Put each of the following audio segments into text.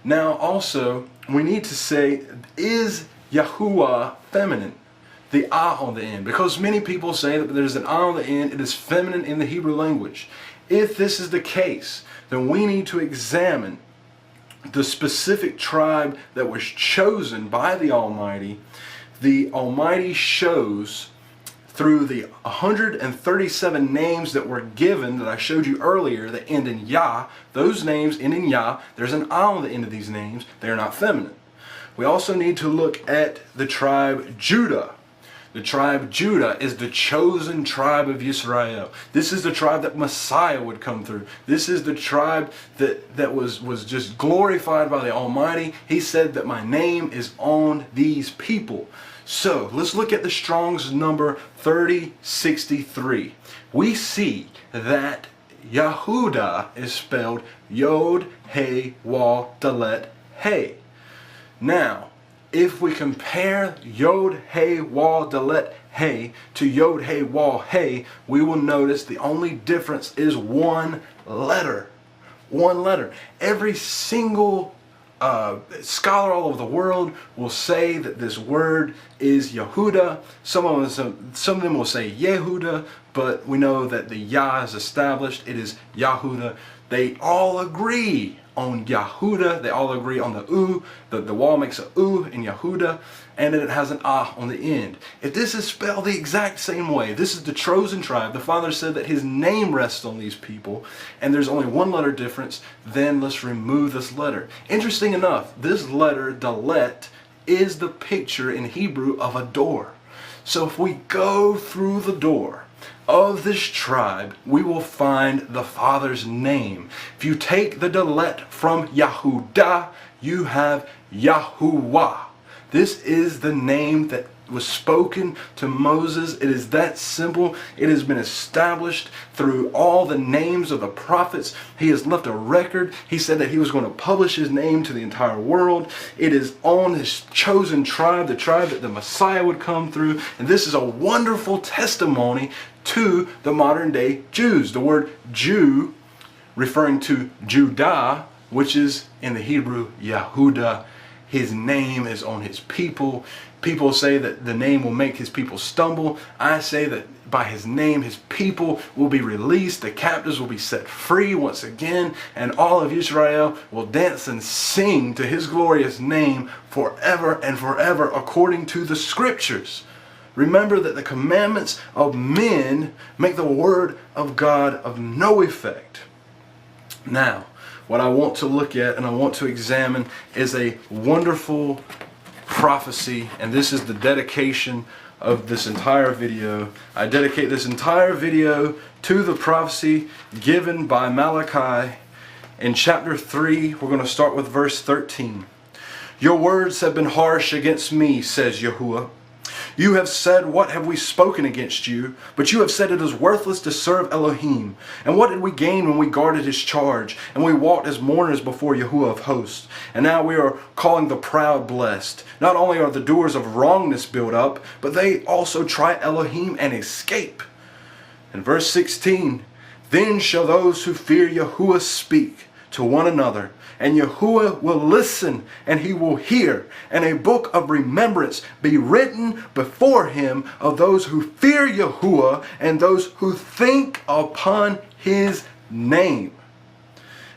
Now also, we need to say, is Yahuwah feminine? The ah on the end. Because many people say that there's an ah on the end, it is feminine in the Hebrew language. If this is the case, then we need to examine the specific tribe that was chosen by the Almighty. The Almighty shows through the 137 names that were given that I showed you earlier that end in Yah. Those names end in Yah. There's an ah on the end of these names. They are not feminine. We also need to look at the tribe Judah. The tribe Judah is the chosen tribe of Israel. This is the tribe that Messiah would come through. This is the tribe that was just glorified by the Almighty. He said that my name is on these people. So let's look at the Strong's number 3063. We see that Yehudah is spelled Yod, He, Waw, Dalet, He. Now, if we compare Yod, He, Waw, Dalet, He to Yod, He, Waw, He, we will notice the only difference is one letter. One letter. Every single scholar all over the world will say that this word is Yehudah. Some of them will say Yehudah, but we know that the Yah is established. It is Yahudah. They all agree on Yahudah. They all agree on the U. The wall makes a U in Yahudah, and then it has an ah on the end. If this is spelled the exact same way, this is the chosen tribe. The Father said that His name rests on these people, and there's only one letter difference. Then let's remove this letter. Interesting enough, this letter, Dalet, is the picture in Hebrew of a door. So if we go through the door of this tribe, we will find the Father's name. If you take the Dalet from Yahudah, you have Yahuwah. This is the name that was spoken to Moses. It is that simple. It has been established through all the names of the prophets. He has left a record. He said that He was going to publish His name to the entire world. It is on His chosen tribe, the tribe that the Messiah would come through. And this is a wonderful testimony to the modern day Jews. The word Jew referring to Judah, which is in the Hebrew Yahudah. His name is on His people. People say that the name will make His people stumble. I say that by His name, His people will be released. The captives will be set free once again. And all of Israel will dance and sing to His glorious name forever and forever according to the Scriptures. Remember that the commandments of men make the word of God of no effect. Now, what I want to look at and I want to examine is a wonderful prophecy, and this is the dedication of this entire video. I dedicate this entire video to the prophecy given by Malachi in chapter 3. We're going to start with verse 13. Your words have been harsh against me, says Yahuwah. You have said, what have we spoken against you? But you have said it is worthless to serve Elohim. And what did we gain when we guarded His charge? And we walked as mourners before Yahuwah of hosts. And now we are calling the proud blessed. Not only are the doors of wrongness built up, but they also try Elohim and escape. In verse 16, then shall those who fear Yahuwah speak to one another, and Yahuwah will listen, and He will hear, and a book of remembrance be written before Him of those who fear Yahuwah and those who think upon His name.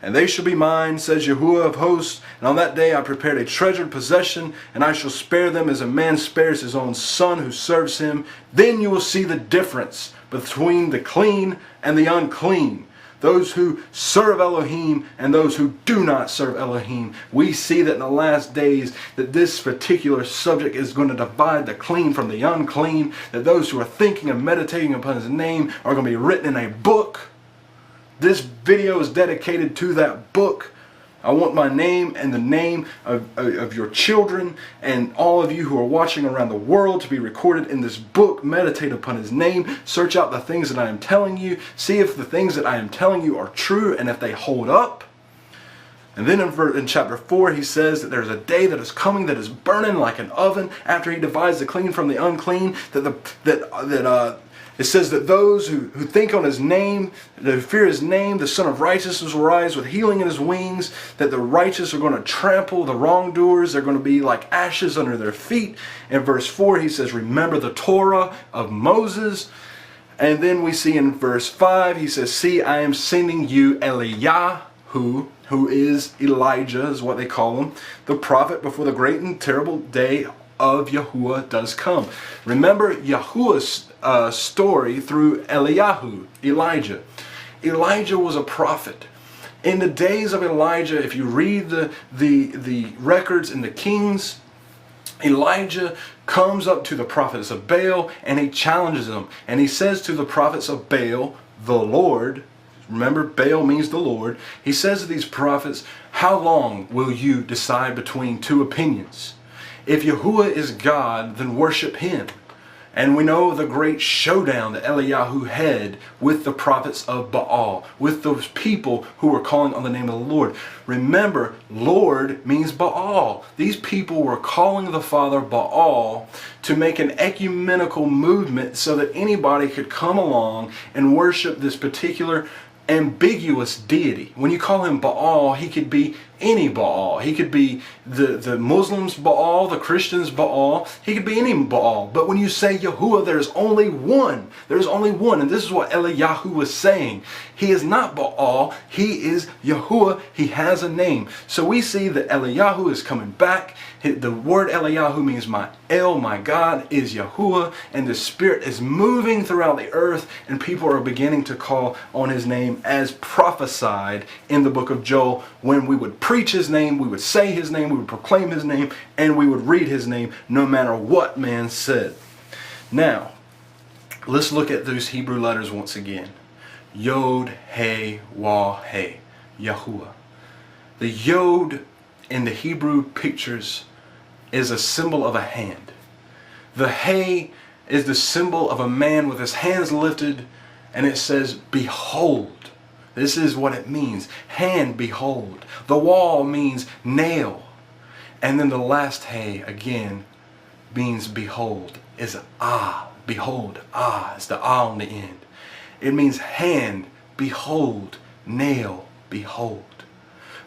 And they shall be mine, says Yahuwah of hosts, and on that day I prepared a treasured possession, and I shall spare them as a man spares his own son who serves him. Then you will see the difference between the clean and the unclean, those who serve Elohim and those who do not serve Elohim. We see that in the last days that this particular subject is going to divide the clean from the unclean, that those who are thinking and meditating upon His name are going to be written in a book. This video is dedicated to that book. I want my name and the name of your children and all of you who are watching around the world to be recorded in this book. Meditate upon His name. Search out the things that I am telling you. See if the things that I am telling you are true and if they hold up. And then in chapter 4 He says that there's a day that is coming that is burning like an oven after He divides the clean from the unclean, It says that those who think on his name, that fear his name, the Son of Righteousness will rise with healing in his wings, that the righteous are going to trample the wrongdoers. They're going to be like ashes under their feet. In verse 4, he says, remember the Torah of Moses. And then we see in verse 5, he says, see, I am sending you Eliyahu, who is Elijah, is what they call him, the prophet before the great and terrible day of Yahuwah does come. Remember Yahuwah's story through Eliyahu, Elijah. Elijah was a prophet. In the days of Elijah, if you read the records in the Kings, Elijah comes up to the prophets of Baal and he challenges them. And he says to the prophets of Baal, the Lord, remember Baal means the Lord, he says to these prophets, how long will you decide between two opinions? If Yahuwah is God, then worship him. And we know the great showdown that Eliyahu had with the prophets of Baal, with those people who were calling on the name of the Lord. Remember, Lord means Baal. These people were calling the Father Baal to make an ecumenical movement so that anybody could come along and worship this particular ambiguous deity. When you call him Baal, he could be any Baal. He could be the Muslims Baal, the Christians Baal. He could be any Baal. But when you say Yahuwah, there's only one. There's only one. And this is what Eliyahu was saying. He is not Baal. He is Yahuwah. He has a name. So we see that Eliyahu is coming back. The word Eliyahu means my El, my God, is Yahuwah. And the Spirit is moving throughout the earth. And people are beginning to call on his name as prophesied in the book of Joel. When we would preach his name, we would say his name, we would proclaim his name, and we would read his name no matter what man said. Now, let's look at those Hebrew letters once again. Yod, He, Wah, He, Yahuwah. The Yod in the Hebrew pictures is a symbol of a hand. The He is the symbol of a man with his hands lifted, and it says, behold. This is what it means. Hand, behold. The wall means nail. And then the last He, again, means behold. Is ah. Behold. Ah. It's the ah on the end. It means hand, behold, nail, behold.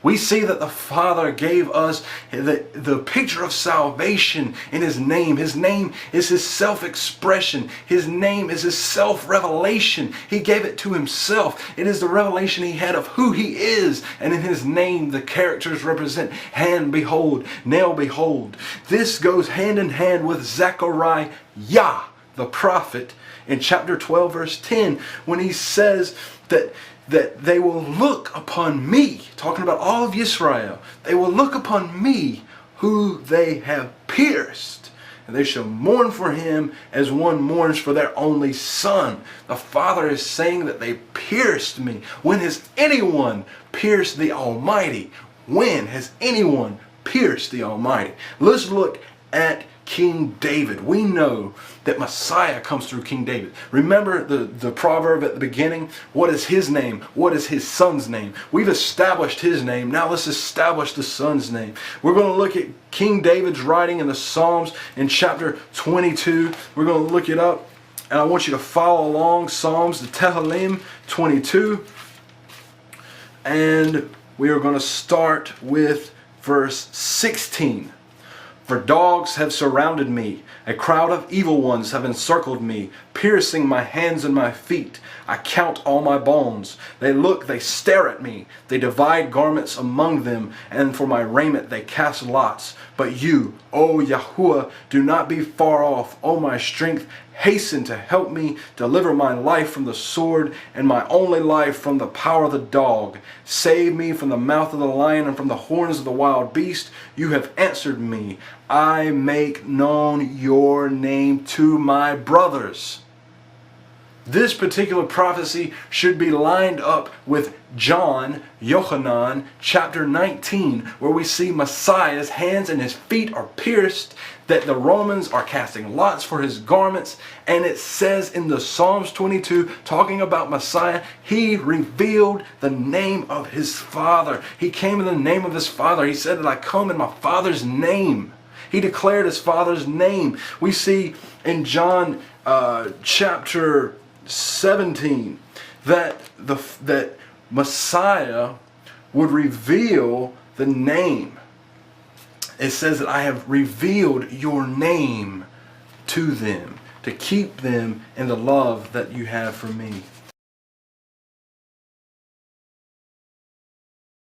We see that the Father gave us the picture of salvation in his name. His name is his self-expression. His name is his self-revelation. He gave it to himself. It is the revelation he had of who he is. And in his name, the characters represent hand, behold, nail, behold. This goes hand in hand with Zechariah, the prophet, in chapter 12, verse 10, when he says that they will look upon me, talking about all of Israel, they will look upon me who they have pierced, and they shall mourn for him as one mourns for their only son. The Father is saying that they pierced me. When has anyone pierced the Almighty? When has anyone pierced the Almighty? Let's look at King David. We know that Messiah comes through King David. Remember the proverb at the beginning? What is his name? What is his son's name? We've established his name. Now let's establish the son's name. We're going to look at King David's writing in the Psalms in chapter 22. We're going to look it up, and I want you to follow along. Psalms, the Tehillim 22. And we are going to start with verse 16. For dogs have surrounded me, a crowd of evil ones have encircled me, piercing my hands and my feet. I count all my bones. They look, they stare at me. They divide garments among them, and for my raiment they cast lots. But you, O Yahuwah, do not be far off. O my strength, hasten to help me. Deliver my life from the sword, and my only life from the power of the dog. Save me from the mouth of the lion and from the horns of the wild beast. You have answered me. I make known your name to my brothers. This particular prophecy should be lined up with John, Yochanan, chapter 19, where we see Messiah's hands and his feet are pierced, that the Romans are casting lots for his garments, and it says in the Psalms 22, talking about Messiah, he revealed the name of his Father. He came in the name of his Father. He said that I come in my Father's name. He declared his Father's name. We see in John chapter 17, that Messiah would reveal the name. It says that I have revealed your name to them, to keep them in the love that you have for me.